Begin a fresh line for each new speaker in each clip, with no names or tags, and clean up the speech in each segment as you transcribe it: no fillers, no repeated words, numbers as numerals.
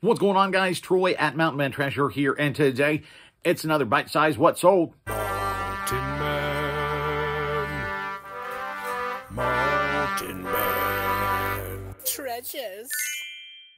What's going on, guys? Troy at Mountain Man Treasure here, and today it's another bite-sized What Sold.
Mountain Man Treasures.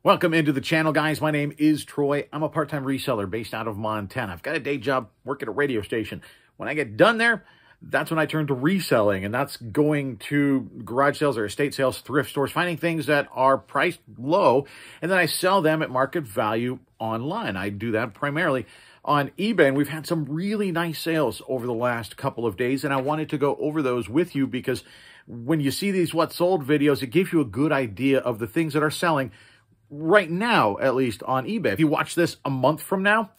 Welcome into the channel, guys. My name is Troy. I'm a part-time reseller based out of Montana. I've got a day job, work at a radio station. When I get done there, that's when I turn to reselling, and that's going to garage sales or estate sales, thrift stores, finding things that are priced low, and then I sell them at market value online. I do that primarily on eBay, and we've had some really nice sales over the last couple of days, and I wanted to go over those with you because when you see these What Sold videos, it gives you a good idea of the things that are selling right now, at least on eBay. If you watch this a month from now,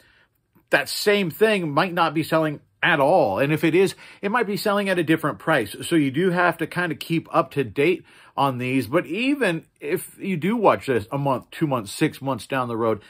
that same thing might not be selling at all. And if it is, it might be selling at a different price. So you do have to kind of keep up to date on these. But even if you do watch this a month, 2 months, 6 months down the road,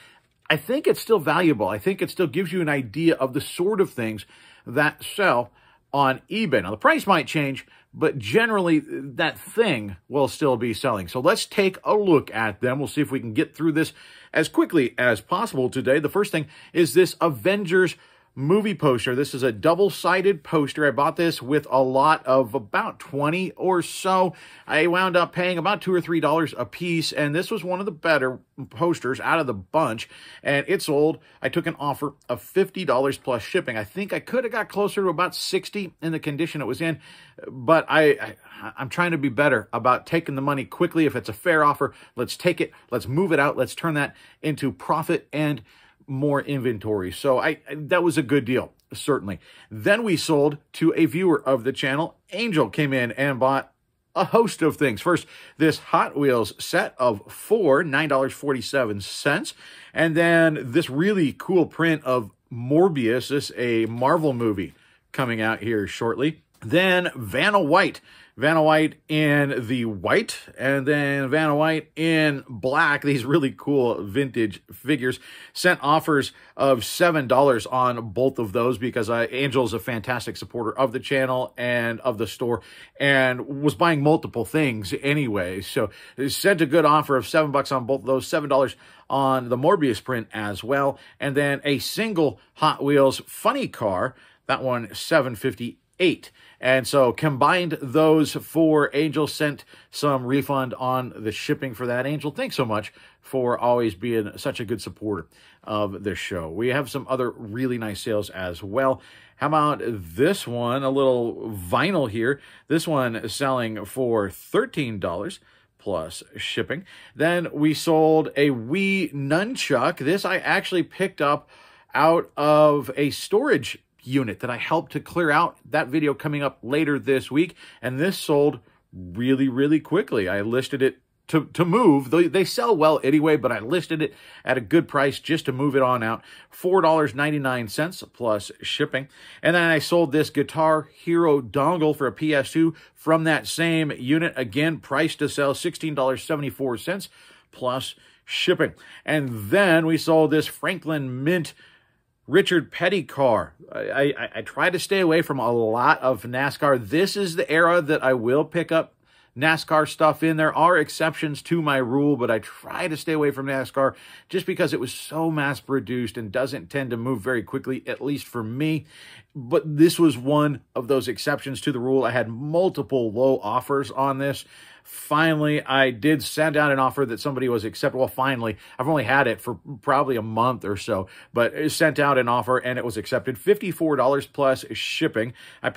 I think it's still valuable. I think it still gives you an idea of the sort of things that sell on eBay. Now, the price might change, but generally that thing will still be selling. So let's take a look at them. We'll see if we can get through this as quickly as possible today. The first thing is this Avengers movie poster. This is a double-sided poster. I bought this with a lot of about 20 or so. I wound up paying about $2 or $3 a piece, and this was one of the better posters out of the bunch, and it sold. I took an offer of $50 plus shipping. I think I could have got closer to about $60 in the condition it was in, but I'm trying to be better about taking the money quickly. If it's a fair offer, let's take it. Let's move it out. Let's turn that into profit and more inventory. So that was a good deal, certainly. Then we sold to a viewer of the channel. Angel came in and bought a host of things. First, this Hot Wheels set of 4, $9.47. And then this really cool print of Morbius, this a Marvel movie coming out here shortly. Then Vanna White in the white, and then Vanna White in black. These really cool vintage figures. Sent offers of $7 on both of those because Angel's a fantastic supporter of the channel and of the store and was buying multiple things anyway. So sent a good offer of $7 on both of those, $7 on the Morbius print as well. And then a single Hot Wheels funny car, that one $7.58. And so combined those for Angel, sent some refund on the shipping for that. Angel, thanks so much for always being such a good supporter of the show. We have some other really nice sales as well. How about this one? A little vinyl here. This one is selling for $13 plus shipping. Then we sold a Wii nunchuck. This I actually picked up out of a storage unit that I helped to clear out. That video coming up later this week, and this sold really, really quickly. I listed it to move. They sell well anyway, but I listed it at a good price just to move it on out. $4.99 plus shipping. And then I sold this Guitar Hero dongle for a PS2 from that same unit. Again, price to sell $16.74 plus shipping. And then we sold this Franklin Mint Richard Petty car. I try to stay away from a lot of NASCAR. This is the era that I will pick up NASCAR stuff in. There are exceptions to my rule, but I try to stay away from NASCAR just because it was so mass-produced and doesn't tend to move very quickly, at least for me. But this was one of those exceptions to the rule. I had multiple low offers on this. Finally, I did send out an offer that somebody was accepted. Well, finally, I've only had it for probably a month or so, but it sent out an offer and it was accepted. $54 plus shipping. I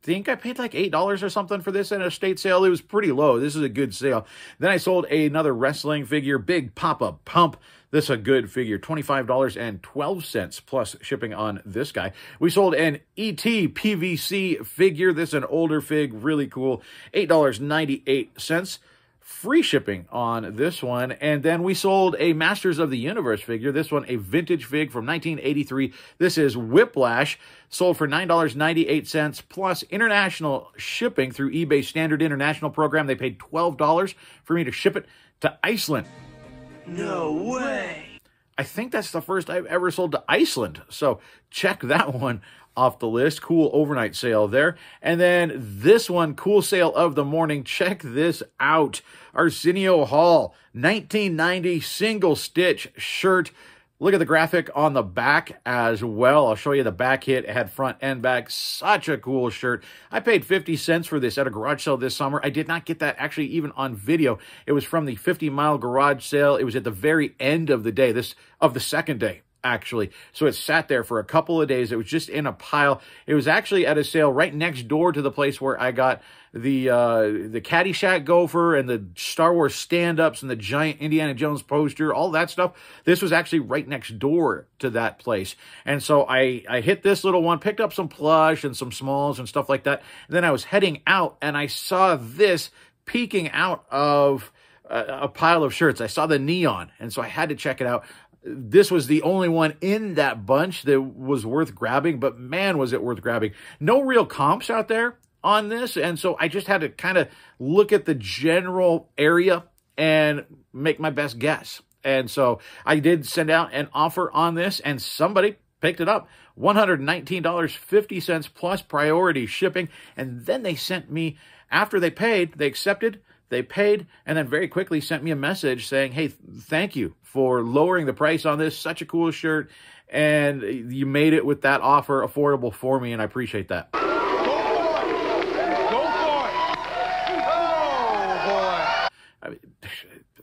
think I paid like $8 or something for this in a estate sale. It was pretty low. This is a good sale. Then I sold another wrestling figure, Big Papa Pump. This is a good figure, $25.12 plus shipping on this guy. We sold an E.T. PVC figure. This is an older fig, really cool, $8.98. Free shipping on this one. And then we sold a Masters of the Universe figure. This one, a vintage fig from 1983. This is Whiplash, sold for $9.98 plus international shipping through eBay Standard International program. They paid $12 for me to ship it to Iceland.
No way.
I think that's the first I've ever sold to Iceland. So check that one off the list. Cool overnight sale there. And then this one, cool sale of the morning. Check this out. Arsenio Hall, 1990 single stitch shirt. Look at the graphic on the back as well. I'll show you the back hit. It had front and back. Such a cool shirt. I paid 50 cents for this at a garage sale this summer. I did not get that actually even on video. It was from the 50-mile garage sale. It was at the very end of the day, of the second day, actually. So it sat there for a couple of days. It was just in a pile. It was actually at a sale right next door to the place where I got the Caddyshack gopher and the Star Wars stand-ups and the giant Indiana Jones poster, all that stuff. This was actually right next door to that place. And so I hit this little one, picked up some plush and some smalls and stuff like that. And then I was heading out and I saw this peeking out of a pile of shirts. I saw the neon, and so I had to check it out. This was the only one in that bunch that was worth grabbing, but man, was it worth grabbing. No real comps out there on this, and so I just had to kind of look at the general area and make my best guess. And so I did send out an offer on this, and somebody picked it up. $119.50 plus priority shipping, and then they sent me, after they paid, they accepted, they paid, and then very quickly sent me a message saying, hey, thank you for lowering the price on this. Such a cool shirt, and you made it with that offer affordable for me, and I appreciate that.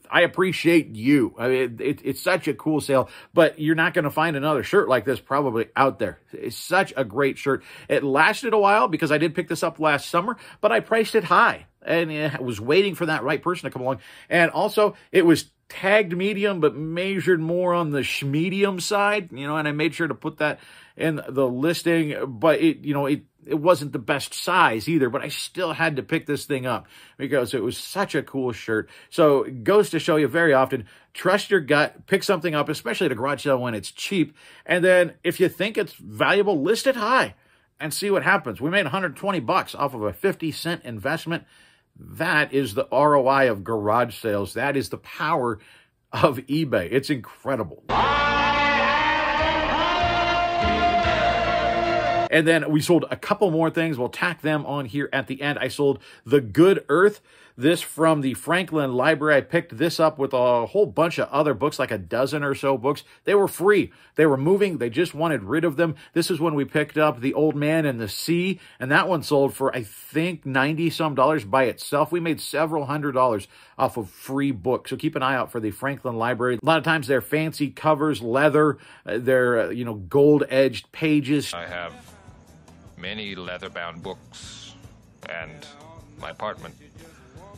I appreciate you. I mean, it's such a cool sale, but you're not going to find another shirt like this probably out there. It's such a great shirt. It lasted a while because I did pick this up last summer, but I priced it high, and I was waiting for that right person to come along. And also, it was tagged medium, but measured more on the medium side, you know, and I made sure to put that in the listing, but it wasn't the best size either, but I still had to pick this thing up because it was such a cool shirt. So it goes to show you very often, trust your gut, pick something up, especially at a garage sale when it's cheap. And then if you think it's valuable, list it high and see what happens. We made 120 bucks off of a 50-cent investment. That is the ROI of garage sales. That is the power of eBay. It's incredible. And then we sold a couple more things. We'll tack them on here at the end. I sold The Good Earth. This from the Franklin Library. I picked this up with a whole bunch of other books, like a dozen or so books. They were free. They were moving. They just wanted rid of them. This is when we picked up The Old Man and the Sea, and that one sold for, I think, $90-some by itself. We made several $100s off of free books. So keep an eye out for the Franklin Library. A lot of times they're fancy covers, leather, they're, gold-edged pages.
I have many leather-bound books, and my apartment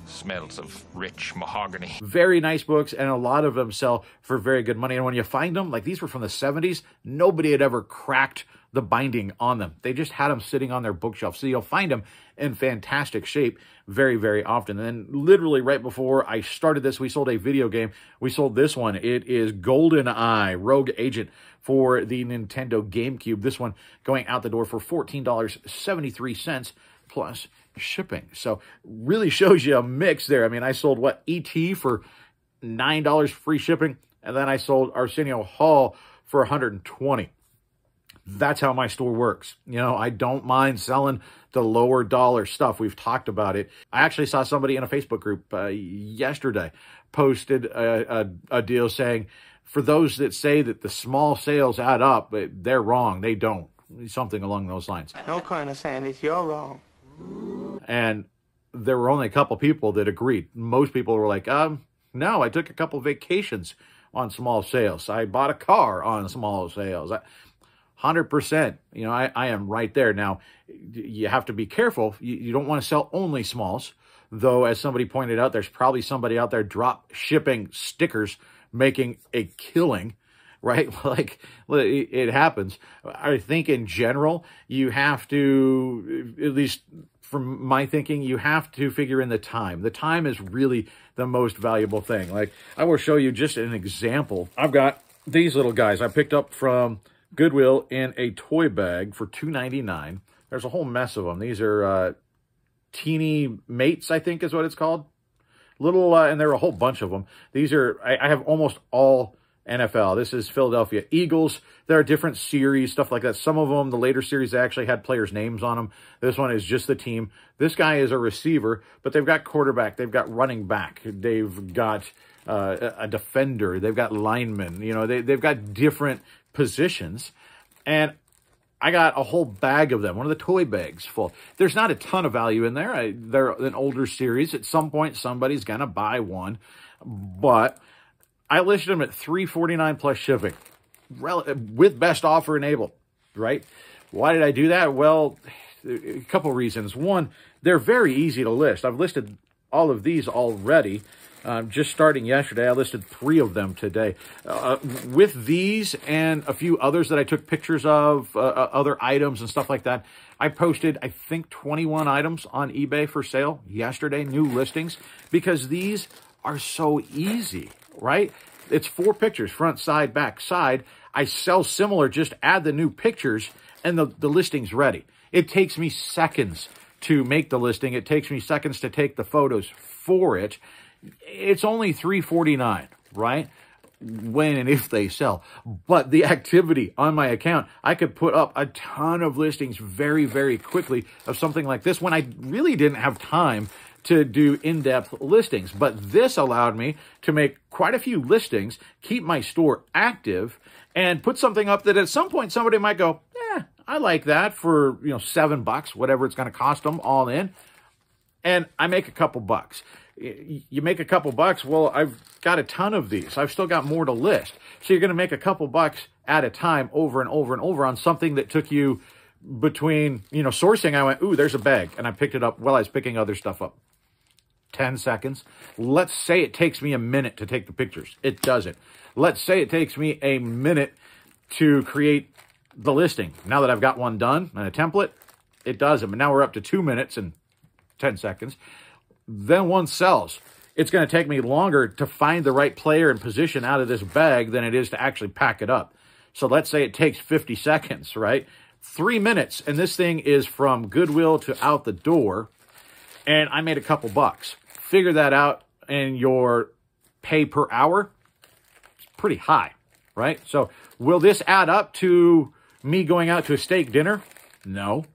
smells of rich mahogany.
Very nice books, and a lot of them sell for very good money. And when you find them, like these were from the 70s, nobody had ever cracked the binding on them. They just had them sitting on their bookshelf. So you'll find them in fantastic shape very, very often. And then literally right before I started this, we sold a video game. We sold this one. It is GoldenEye Rogue Agent for the Nintendo GameCube. This one going out the door for $14.73 plus shipping. So really shows you a mix there. I mean, I sold E.T. for $9 free shipping, and then I sold Arsenio Hall for $120. That's how my store works. I don't mind selling the lower dollar stuff. We've talked about it. I actually saw somebody in a Facebook group yesterday posted a deal saying, for those that say that the small sales add up, they're wrong. They don't. Something along those lines.
No kind of Sandys, you're wrong.
And there were only a couple people that agreed. Most people were like, no, I took a couple vacations on small sales. I bought a car on small sales. 100%, I am right there. Now, you have to be careful. You don't want to sell only smalls, though, as somebody pointed out, there's probably somebody out there drop shipping stickers making a killing, right? Like, it happens. I think in general, you have to, at least from my thinking, you have to figure in the time. The time is really the most valuable thing. Like, I will show you just an example. I've got these little guys I picked up from Goodwill in a toy bag for $2.99. There's a whole mess of them. These are teeny mates, I think is what it's called. Little, and there are a whole bunch of them. These are, I have almost all NFL. This is Philadelphia Eagles. There are different series, stuff like that. Some of them, the later series, they actually had players' names on them. This one is just the team. This guy is a receiver, but they've got quarterback. They've got running back. They've got a defender. They've got linemen. You know, they've got different positions. And I got a whole bag of them, one of the toy bags full. There's not a ton of value in there. They're an older series. At some point, somebody's going to buy one. But I listed them at $349 plus shipping, with best offer enabled, right? Why did I do that? Well, a couple reasons. One, they're very easy to list. I've listed all of these already. Just starting yesterday, I listed 3 of them today. With these and a few others that I took pictures of, other items and stuff like that, I posted, I think, 21 items on eBay for sale yesterday, new listings, because these are so easy, right? It's 4 pictures, front, side, back, side. I sell similar, just add the new pictures, and the listing's ready. It takes me seconds to make the listing. It takes me seconds to take the photos for it. It's only $349, right? When and if they sell. But the activity on my account, I could put up a ton of listings very, very quickly of something like this when I really didn't have time to do in-depth listings. But this allowed me to make quite a few listings, keep my store active, and put something up that at some point somebody might go, I like that for, you know, $7, whatever it's going to cost them all in. And I make a couple bucks. You make a couple bucks, well, I've got a ton of these. I've still got more to list. So you're going to make a couple bucks at a time over and over and over on something that took you between, you know, sourcing. I went, ooh, there's a bag. And I picked it up while I was picking other stuff up. 10 seconds. Let's say it takes me a minute to take the pictures. It doesn't. Let's say it takes me a minute to create the listing. Now that I've got one done and a template, it doesn't. But now we're up to 2 minutes and 10 seconds. Then one sells. It's going to take me longer to find the right player and position out of this bag than it is to actually pack it up. So let's say it takes 50 seconds, right? 3 minutes, and this thing is from Goodwill to out the door, and I made a couple bucks. Figure that out, and your pay per hour is pretty high, right? So will this add up to me going out to a steak dinner? No.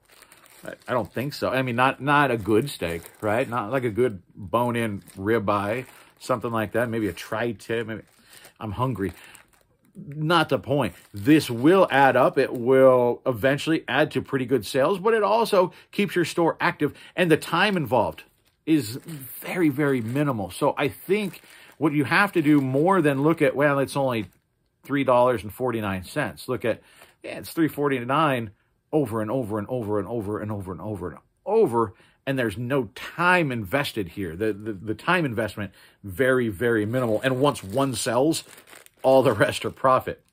I don't think so. I mean, not a good steak, right? Not like a good bone-in ribeye, something like that. Maybe a tri-tip. Maybe I'm hungry. Not the point. This will add up. It will eventually add to pretty good sales, but it also keeps your store active, and the time involved is very, very minimal. So I think what you have to do more than look at, well, it's only $3.49. Look at, yeah, it's $3.49 over and over and over and over and over and over and over, and there's no time invested here. The time investment, very, very minimal. And once one sells, all the rest are profit,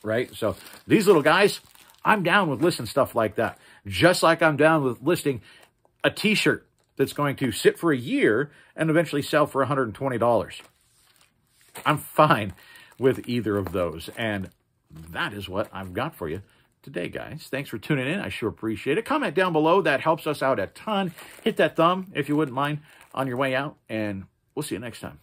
right? So these little guys, I'm down with listing stuff like that. Just like I'm down with listing a t-shirt that's going to sit for a year and eventually sell for $120. I'm fine with either of those. And that is what I've got for you today, guys. Thanks for tuning in. I sure appreciate it. Comment down below. That helps us out a ton. Hit that thumb, if you wouldn't mind, on your way out, and we'll see you next time.